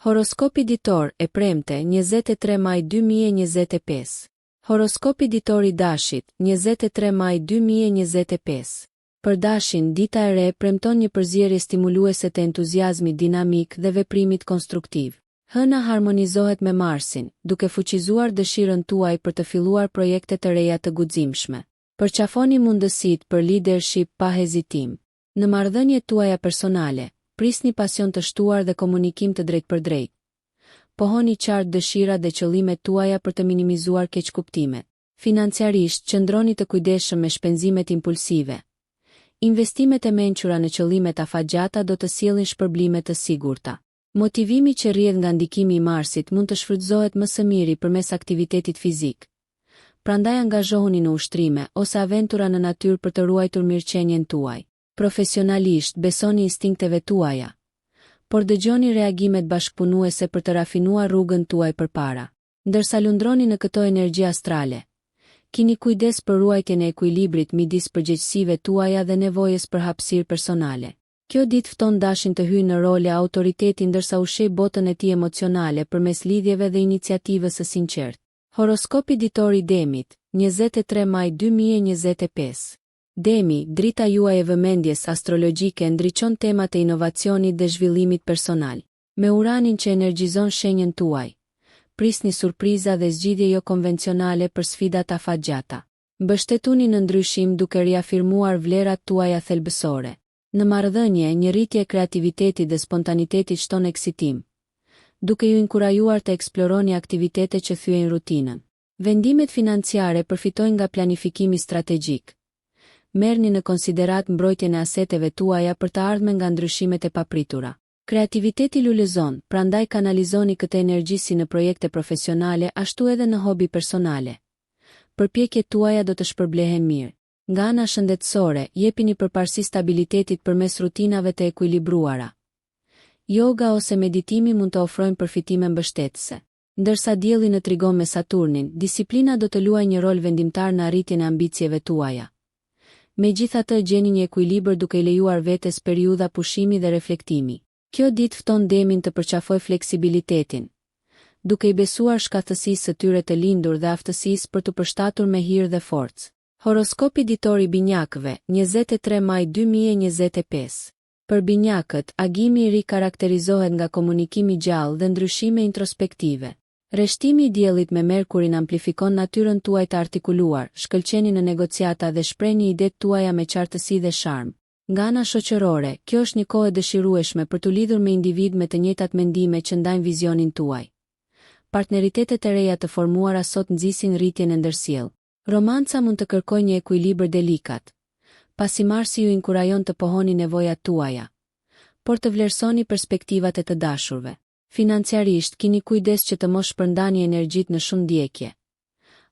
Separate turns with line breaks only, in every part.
Horoskopi ditor e premte 23 maj 2025. Horoskopi ditor i dashit 23 maj 2025. Për dashin, dita e re premton një përzierje stimuluese të entuziazmit dinamik dhe veprimit konstruktiv. Hëna harmonizohet me Marsin, duke fuqizuar dëshirën tuaj për të filluar projekte të reja të guximshme. Përqafoni mundësitë për leadership pa hezitim. Në marrëdhëniet tuaja personale, prisni pasion të shtuar dhe komunikim të drejt për drejt. Pohoni qartë dëshirat dhe qëllimet tuaja për të minimizuar keqkuptimet. Financiarisht, qëndroni të kujdesshëm me shpenzimet impulsive. Investimet e mençura në qëllimet afatgjata do të sjellin shpërblime të sigurta. Motivimi që rrjedh nga ndikimi i Marsit mund të shfrytëzohet më së miri përmes aktivitetit fizik. Prandaj angazhohuni në ushtrime ose aventura në natyrë për të ruajtur mirëqenien tuaj. Profesionalisht, besoni instinkteve tuaja, por dëgjoni reagimet bashkëpunuese për të rafinuar rrugën tuaj përpara. Ndërsa lundroni në këto energji astrale, kini kujdes për ruajtjen e ekuilibrit midis përgjegjësive tuaja dhe nevojës për hapësirë personale. Kjo ditë fton dashin të hyjë në role autoriteti ndërsa ushqej botën e tij emocionale përmes lidhjeve dhe iniciativës së sinqertë. Horoskopi ditor i Demit, 23 maj 2025. Demi, drita juaj e vëmendjes astrologjike ndriçon temat e inovacionit dhe zhvillimit personal. Me Uranin që energjizon shenjën tuaj, prisni surpriza dhe zgjidhje jo konvencionale për sfidat afatgjata. Mbështetuni në ndryshim duke riafirmuar vlerat tuaja thelbësore. Në marrëdhënie, një rritje e kreativitetit dhe spontanitetit shton eksitim, duke ju inkurajuar të eksploroni aktivitete që thyejnë rutinën. Vendimet financiare përfitojnë nga planifikimi strategjik. Merrni në konsiderat mbrojtjen e aseteve tuaja për të ardhmen nga ndryshimet e papritura. Kreativiteti lulëzon, prandaj kanalizoni këtë energji si në projekte profesionale ashtu edhe në hobi personale. Përpjekjet tuaja do të shpërblehen mirë. Nga ana shëndetësore, jepini përparësi stabilitetit përmes rutinave të ekuilibruara. Yoga ose meditimi mund të ofrojnë përfitime mbështetëse. Ndërsa dielli në trigon me Saturnin, disiplina do të luajë një rol vendimtar në arritjen e ambicieve tuaja. Megjithatë, gjeni një ekuilibër duke i lejuar vetes periudha pushimi dhe reflektimi. Kjo ditë fton Demin të përqafojë fleksibilitetin, duke i besuar shkathësisë së tyre të lindur dhe aftësisë për të përshtatur me hir dhe forcë. Horoskopi ditor i Binjakëve, 23 maj 2025. Për binjakët, agimi i ri karakterizohet nga komunikimi gjallë dhe ndryshime introspektive. Rreshtimi i diellit me Merkurin amplifikon natyrën tuaj të artikuluar, shkëlqeni në negociata dhe shprehni idetë tuaja me qartësi dhe sharm. Nga ana shoqërore, kjo është një kohë e dëshirueshme për të lidhur me individ me të njëjtat mendime që ndajnë vizionin tuaj. Partneritetet e reja të formuara sot nxisin rritjen e ndërsjellë. Romanca mund të kërkojë një ekuilibër delikat, pasi Marsi ju inkurajon të pohoni nevojat tuaja, por të vlerësoni perspektivat e të dashurve. Financiarisht, kini kujdes që të mos shpërndani energjit në shumë ndjekje.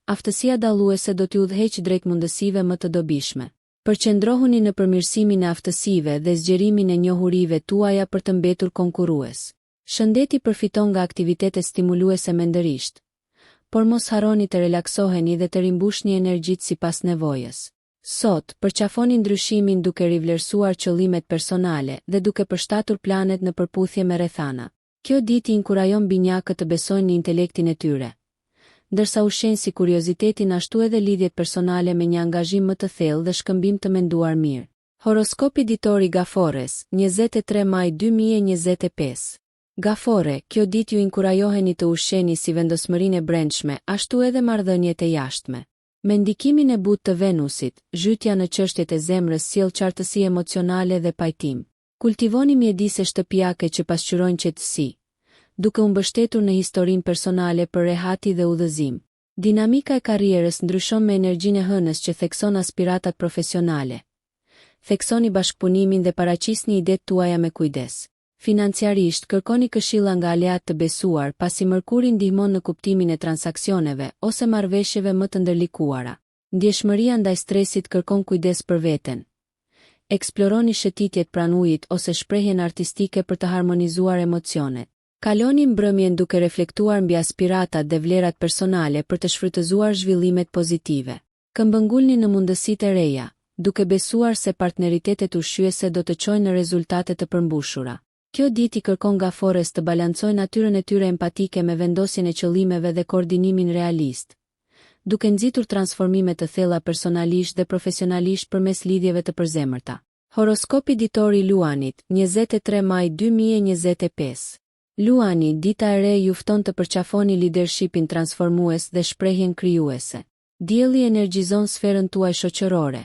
Aftësia dalluese do t'ju udhëheqë drejt mundësive më të dobishme. Përqendrohuni në përmirësimin e aftësive dhe zgjerimin e njohurive tuaja për të mbetur konkurrues. Shëndeti përfiton nga aktivitete stimuluese mendërisht, por mos harroni të relaksoheni dhe të rimbushni energjit sipas nevojës. Sot, përqafoni ndryshimin duke rivlerësuar qëllimet personale dhe duke përshtatur planet në përputhje me rrethana. Kjo ditë inkurajon binjakët të besojnë në intelektin e tyre, ndërsa ushqejnë si kuriozitetin ashtu edhe lidhjet personale me një angazhim më të thellë dhe shkëmbim të menduar mirë. Horoskopi ditor i Gafores, 23 maj 2025. Gafore, kjo ditë ju inkurajoheni të ushqeni si vendosmërinë e brendshme, ashtu edhe marrëdhëniet e jashtme. Me ndikimin e butë të Venusit, zhytja në çështjet e zemrës sjell qartësi emocionale dhe pajtim. Kultivoni mjedise shtëpiake që pasqyrojnë qetësi, duke u mbështetur në historinë personale për rehati dhe udhëzim. Dinamika e karrierës ndryshon me energjinë e hënës që thekson aspiratat profesionale. Theksoni bashkëpunimin dhe paraqisni idetë tuaja me kujdes. Financiarisht, kërkoni këshilla nga aleat të besuar pasi Mërkuri ndihmon në kuptimin e transaksioneve ose marrëveshjeve më të ndërlikuara. Ndjeshmëria ndaj stresit kërkon kujdes për veten. Eksploroni shëtitjet pranë ujit ose shprehjen artistike për të harmonizuar emocionet. Kaloni mbrëmjen duke reflektuar mbi aspiratat dhe vlerat personale për të shfrytëzuar zhvillimet pozitive. Këmbëngulni në mundësitë e reja, duke besuar se partneritetet ushqyese do të çojnë në rezultate të përmbushura. Kjo ditë I kërkon nga Forrest të balancojnë natyrën e tyre empatike me vendosjen e qëllimeve dhe koordinimin realist, duke nxitur transformime të thella personalisht dhe profesionalisht përmes lidhjeve të përzemërta. Horoskopi ditor I Luanit, 23 maj 2025. Luani, dita e re ju fton të përqafoni leadershipin transformues dhe shprehjen krijuese. Dielli energjizon sferën tuaj shoqërore,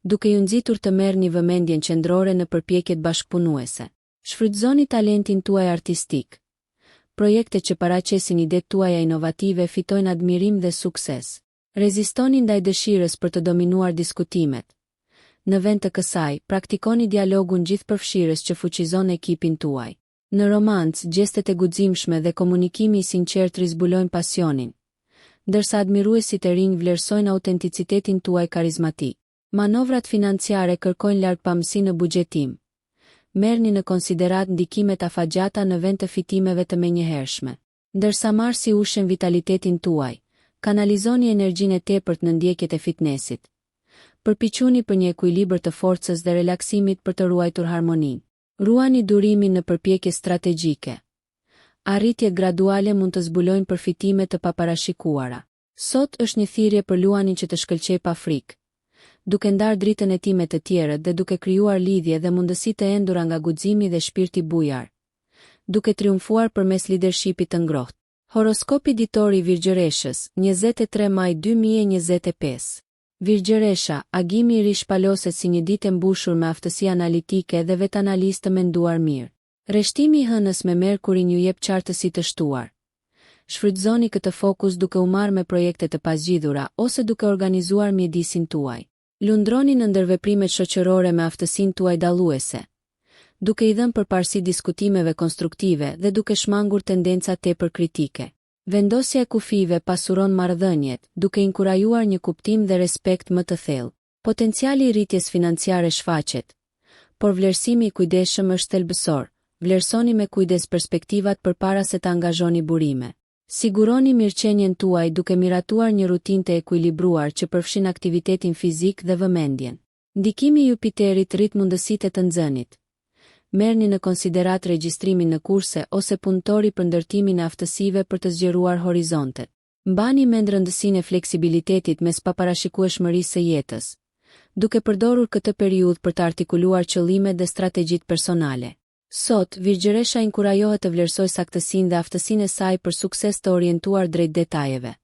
duke ju nxitur të merrni vëmendjen qendrore në përpjekjet bashkëpunuese. Shfrytëzoni talentin tuaj artistik. Projektet që paraqesin idetë tuaja inovative fitojnë admirim dhe sukses. Rezistoni ndaj dëshirës për të dominuar diskutimet. Në vend të kësaj, praktikoni dialogun gjithëpërfshirës që fuqizon ekipin tuaj. Në romancë, gjestet e guximshme dhe komunikimi I sinqert rizbulojnë pasionin, ndërsa admiruesit e rinj vlerësojnë autenticitetin tuaj karizmatik. Manovrat financiare kërkojnë largpamësi në buxhetim. Merrni në konsiderat ndikimet afatgjata në vend të fitimeve të menjëhershme. Ndërsa Marsi ushen vitalitetin tuaj, kanalizoni energjinë e tepërt në ndjekjet e fitnessit. Përpiquni për një ekuilibër të forcës dhe relaksimit për të ruajtur harmoninë. Ruani durimin në përpjekje strategjike. Arritje graduale mund të zbulojnë përfitime të paparashikuara. Sot është një thirrje për Luanin që të shkëlqejë pa frikë, duke ndarë dritën e tij me të tjerët dhe duke krijuar lidhje dhe mundësi të endura nga guximi dhe shpirti bujar, duke triumfuar përmes leadershipit të ngrohtë. Horoskopi ditor I Virgjëreshës, 23 maj 2025. Virgjëresha, agimi I ri shpaloset si një ditë e mbushur me aftësi analitike dhe vetanalistë të menduar mirë. Rreshtimi I hënës me Merkurin ju jep qartësi të shtuar. Shfrytëzoni këtë fokus duke u marrë me projekte të pazgjidhura ose duke organizuar mjedisin tuaj. Lundroni në ndërveprimet shoqërore me aftësinë tuaj dalluese, duke I dhënë përparësi diskutimeve konstruktive dhe duke shmangur tendenca tepër kritike. Vendosja e kufive pasuron marrëdhëniet, duke inkurajuar një kuptim dhe respekt më të thellë. Potenciali I rritjes financiare shfaqet, por vlerësimi I kujdesshëm është thelbësor. Vlerësoni me kujdes perspektivat përpara se të angazhoni burime. Siguroni mirëqenien tuaj duke miratuar një rutinë të ekuilibruar që përfshin aktivitetin fizik dhe vëmendjen. Ndikimi I Jupiterit rrit mundësitë të nxënit. Merrni në konsiderat regjistrimin në kurse ose punëtori për ndërtimin e aftësive për të zgjeruar horizontet. Mbani mend rëndësinë e fleksibilitetit mes paparashikueshmërisë së jetës, duke përdorur këtë periudhë për të artikuluar qëllime dhe strategjitë personale. Sot, Virgjëresha inkurajohet të vlerësojë saktësinë dhe aftësinë e saj për sukses të orientuar drejt detajeve,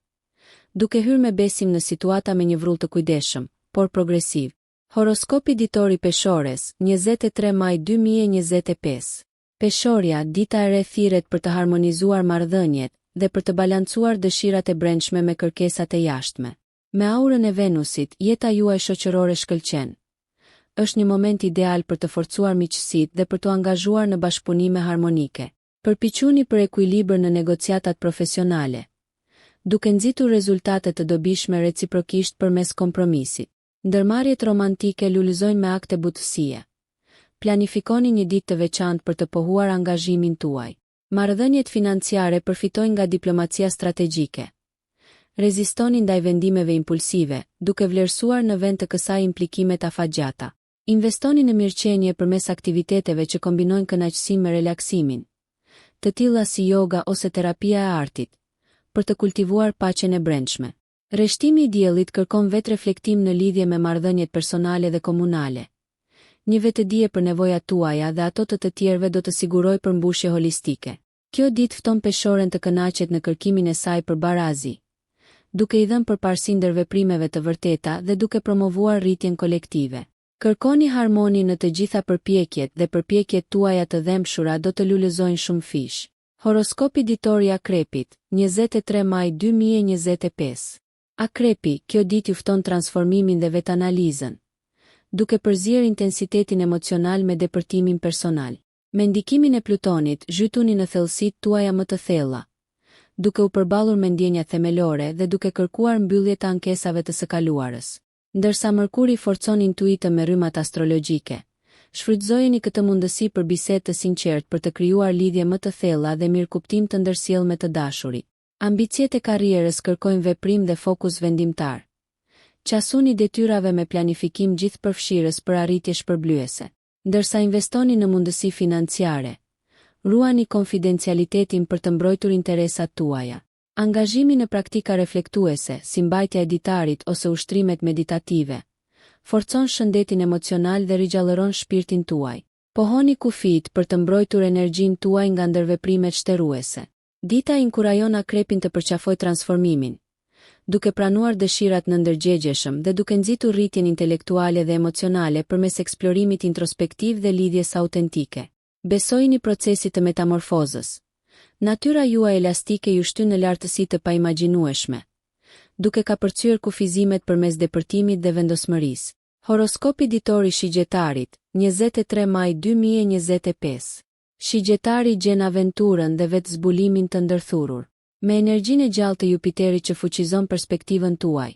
duke hyrë me besim në situata me një vrull të kujdesshëm, por progresiv. Horoskopi ditor I Peshores, 23 maj 2025. Peshorja, dita e re thirret për të harmonizuar marrëdhëniet dhe për të balancuar dëshirat e brendshme me kërkesat e jashtme. Me aurën e Venusit, jeta juaj shoqërore shkëlqen. Është një moment ideal për të forcuar miqësitë dhe për të angazhuar në bashkëpunime harmonike. Përpiquni për ekuilibër në negociatat profesionale, duke nxitur rezultate të dobishme reciprokisht përmes kompromisit. Ndërmarrjet romantike lulëzojnë me akte butësie. Planifikoni një ditë të veçantë për të pohuar angazhimin tuaj. Marrëdhëniet financiare përfitojnë nga diplomacia strategjike. Rezistoni ndaj vendimeve impulsive, duke vlerësuar në vend të kësaj implikimet afatgjata. Investoni në mirëqenie përmes aktiviteteve që kombinojnë kënaqësinë me relaksimin, të tilla si yoga ose terapia e artit, për të kultivuar paqen e brendshme. Rreshtimi I diellit kërkon vetë reflektim në lidhje me marrëdhëniet personale dhe komunale. Një vetëdije për nevojat tuaja dhe ato të tjerëve do të sigurojë përmbushje holistike. Kjo ditë fton Peshoren të kënaqet në kërkimin e saj për barazi, duke I dhënë përparësi ndërveprimeve të vërteta dhe duke promovuar rritjen kolektive. Kërkoni harmoni në të gjitha përpjekjet dhe përpjekjet tuaja të dhëmshura do të lulëzojnë shumë fish. Horoskopi ditor I Akrepit, 23 maj 2025. Akrepi, kjo ditë ju fton transformimin dhe vetanalizën, duke përzierë intensitetin emocional me depërtimin personal. Me ndikimin e Plutonit, zhytuni në thellësitë tuaja më të thella, duke u përballur me ndjenja themelore dhe duke kërkuar mbyllje të ankesave të së kaluarës. Ndërsa Mërkuri forcon intuitën me rrymat astrologjike, shfrytëzojeni këtë mundësi për bisedë të sinqertë për të krijuar lidhje më të thella dhe mirëkuptim të ndërsjellë me të dashurit. Ambicjet e karrierës kërkojnë veprim dhe fokus vendimtar. Qasuni detyrave me planifikim gjithëpërfshirës për arritje shpërblyese. Ndërsa investoni në mundësi financiare, Ruani konfidencialitetin për të mbrojtur interesat tuaja. Angazhimi në praktika reflektuese, si mbajtja e ditarit ose ushtrimet meditative, forcon shëndetin emocional dhe rigjallëron shpirtin tuaj. Pohoni kufit për të mbrojtur energjinë tuaj nga ndërveprimet shtërruese. Dita inkurajon akrepin të përqafoj transformimin, duke pranuar dëshirat në ndërgjegjeshëm dhe duke nxitur rritjen intelektuale dhe emocionale përmes eksplorimit introspektiv dhe lidhjes autentike. Besojini procesit të metamorfozës. Natyra juaj elastike ju shtyn në lartësi të paimagjinueshme, duke kapërcyer kufizimet përmes depërtimit dhe vendosmërisë. Horoskopi ditor i shigjetarit, 23 maj 2025. Shigjetari gjen aventurën dhe vetë zbulimin të ndërthurur. Me energjinë e gjallë të Jupiterit që fuqizon perspektivën tuaj,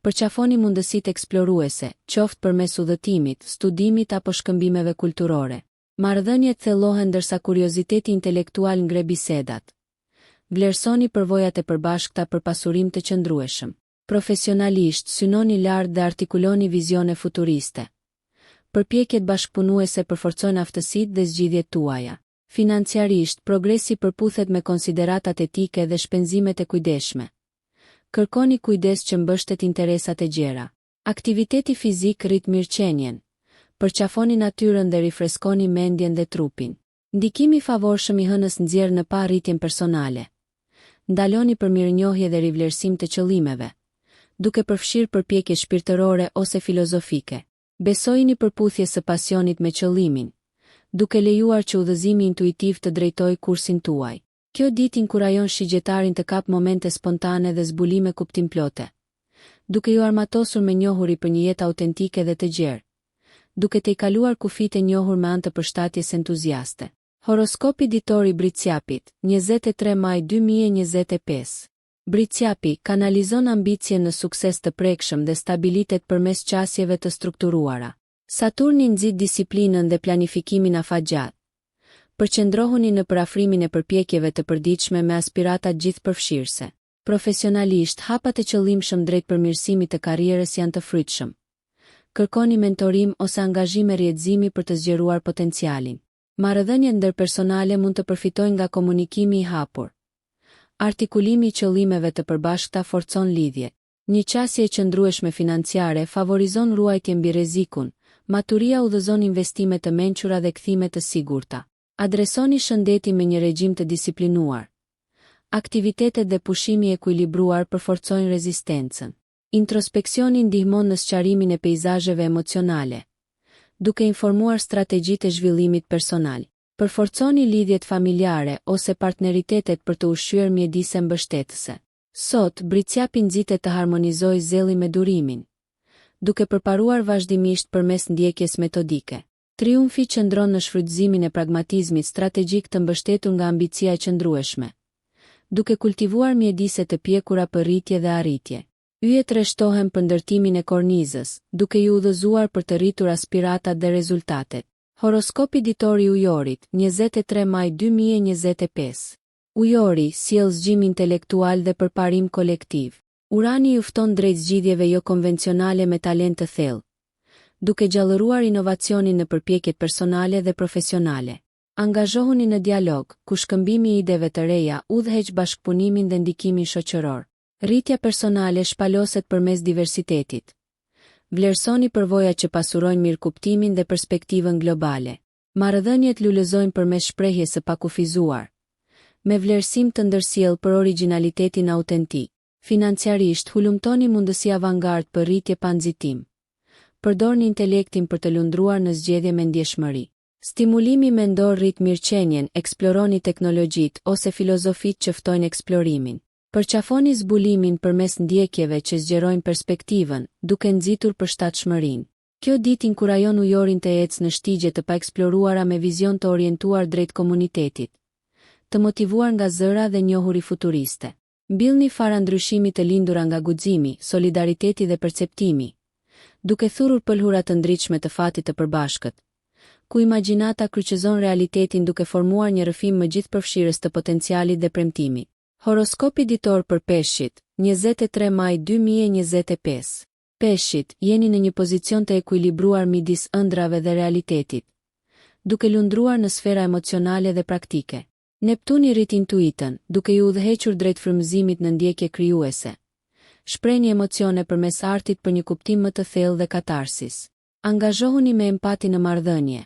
përqafoni mundësitë eksploruese, qoftë përmes udhëtimit, studimit apo shkëmbimeve kulturore. Marrëdhëniet thellohen ndërsa kurioziteti intelektual ngre bisedat. Vlerësoni përvojat e përbashkëta për pasurim të qëndrueshëm. Profesionalisht, synoni lart dhe artikuloni vizione futuriste. Përpjekjet bashkëpunuese përforcojnë aftësitë dhe zgjidhjet tuaja. Financiarisht, progresi përputhet me konsideratat etike dhe shpenzimet e kujdesshme. Kërkoni kujdes që mbështet interesat e gjera. Aktiviteti fizik rrit mirëqenien. Përqafoni natyrën dhe rifreskoni mendjen dhe trupin. Ndikimi favorshëm i hënës nxjerr në pa rritjen personale. Ndaloni për mirënjohje dhe rivlerësim të qëllimeve, duke përfshirë përpjekje shpirtërore ose filozofike. Besojini përputhjes së pasionit me qëllimin, duke lejuar që udhëzimi intuitiv të drejtojë kursin tuaj. Kjo ditë inkurajon shigjetarin të kapë momente spontane dhe zbulime kuptimplote, duke ju armatosur me njohuri për një jetë autentike dhe të gjerë, duke të i kaluar kufit e njohur me anë të përshtatjes entuziaste. Horoskopi ditor i Briciapit, 23 maj 2025. Briciapi kanalizon ambicien në sukses të prekshëm dhe stabilitet përmes qasjeve të strukturuara. Saturni nxit disiplinën dhe planifikimin afatgjat. Përqendrohuni në parafrimin e përpjekjeve të përditshme me aspirata gjithëpërfshirëse. Profesionalisht, hapat e qëllimshëm drejt përmirësimit të karrierës janë të frytshëm. Kërkoni mentorim ose angazhime rrjedhëzimi për të zgjeruar potencialin. Marrëdhëniet ndërpersonale mund të përfitojnë nga komunikimi i hapur. Artikulimi i qëllimeve të përbashkëta forcon lidhje. Një qasje e qëndrueshme financiare favorizon ruajtjen mbi rrezikun, maturia udhëzon investime të mençura dhe kthime të sigurta. Adresoni shëndetin me një regjim të disiplinuar. Aktivitetet dhe pushimi i ekuilibruar përforcojnë rezistencën. Introspeksioni ndihmon në sqarimin e peizazheve emocionale, duke informuar strategjitë e zhvillimit personal. Përforconi lidhjet familjare ose partneritetet për të ushqyer mjedise mbështetëse. Sot, Briciapi nxitet të harmonizojë zelli me durimin, duke përparuar vazhdimisht përmes ndjekjes metodike. Triumfi qëndron në shfrytëzimin e pragmatizmit strategjik të mbështetur nga ambicia e qëndrueshme, duke kultivuar mjedise të pjekura për rritje dhe arritje. Yjet rreshtohen për ndërtimin e kornizës, duke ju udhëzuar për të rritur aspiratat dhe rezultatet. Horoskopi ditor i Ujorit, 23 maj 2025. Ujori sjell zgjim intelektual dhe përparim kolektiv. Urani ju fton drejt zgjidhjeve jo konvencionale me talent të thellë, duke gjallëruar inovacionin në përpjekjet personale dhe profesionale. Angazhohuni në dialog, ku shkëmbimi i ideve të reja udhëheq bashkëpunimin dhe ndikimin shoqëror. Rritja personale shpaloset përmes diversitetit. Vlerësoni përvojat që pasurojnë mirëkuptimin dhe perspektivën globale. Marrëdhëniet lulëzojnë përmes shprehjes së pakufizuar, me vlerësim të ndërsjellë për origjinalitetin autentik. Financiarisht, hulumtoni mundësi avangard për rritje pa nxitim. Përdorni intelektin për të lundruar në zgjedhje me ndjeshmëri. Stimulimi mendor rrit mirëqenien, eksploroni teknologjitë ose filozofitë që ftojnë eksplorimin. Përqafoni zbulimin përmes ndjekjeve që zgjerojnë perspektivën, duke nxitur përshtatshmërinë. Kjo ditë inkurajon ujorin të ecë në shtigje të paeksploruara me vizion të orientuar drejt komunitetit, të motivuar nga zëra dhe njohuri futuriste. Mbillni fara ndryshimi të lindura nga guximi, solidariteti dhe perceptimi, duke thurur pëlhura të ndritshme të fatit të përbashkët, ku imagjinata kryqëzon realitetin duke formuar një rrëfim më gjithëpërfshirës të potencialit dhe premtimit. Horoskopi ditor për Peshqit, 23 maj 2025. Peshqit, jeni në një pozicion të ekuilibruar midis ëndrave dhe realitetit, duke lundruar në sfera emocionale dhe praktike. Neptuni rrit intuitën, duke ju udhëhequr drejt frymëzimit në ndjekje krijuese. Shprehni emocione përmes artit për një kuptim më të thellë dhe katarsis. Angazhohuni me empati në marrëdhënie.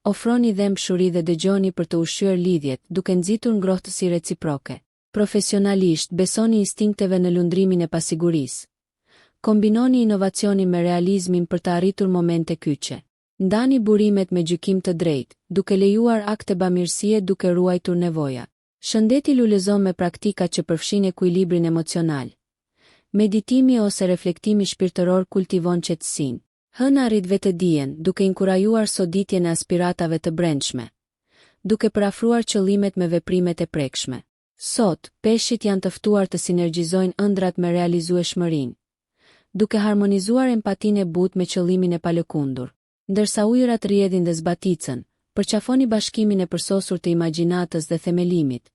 Ofroni dëmshuri dhe dëgjoni për të ushqyer lidhjet, duke nxitur ngrohtësi reciproke. Profesionalisht, besoni instinkteve në lundrimin e pasigurisë. Kombinoni inovacionin me realizmin për të arritur momente kyçe. Ndani burimet me gjykim të drejtë, duke lejuar akte bamirësie duke ruajtur nevoja. Shëndeti lulëzon me praktika që përfshin ekuilibrin emocional. Meditimi ose reflektimi shpirtëror kultivon qetësinë. Hëna rrit vetëdijen, duke inkurajuar soditjen e aspiratave të brendshme, duke përafruar qëllimet me veprimet e prekshme. Sot, peshqit janë të ftuar të sinergjizojnë ëndrat me realizueshmërinë, duke harmonizuar empatinë e butë me qëllimin e palëkundur. Ndërsa ujërat rrjedhin dhe zbaticën, përqafoni bashkimin e përsosur të imagjinatës dhe themelimit,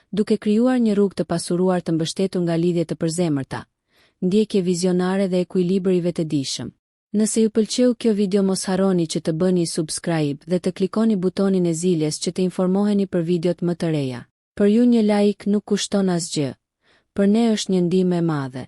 duke krijuar një rrugë të pasuruar të mbështetur nga lidhje të përzemërta, ndjekje vizionare dhe ekuilibër i vetëdijshëm. Nëse ju pëlqeu kjo video, mos harroni që të bëni subscribe dhe të klikoni butonin e ziljes që të informoheni për videot më të reja. Për ju një like nuk kushton asgjë, për ne është një ndihmë e madhe.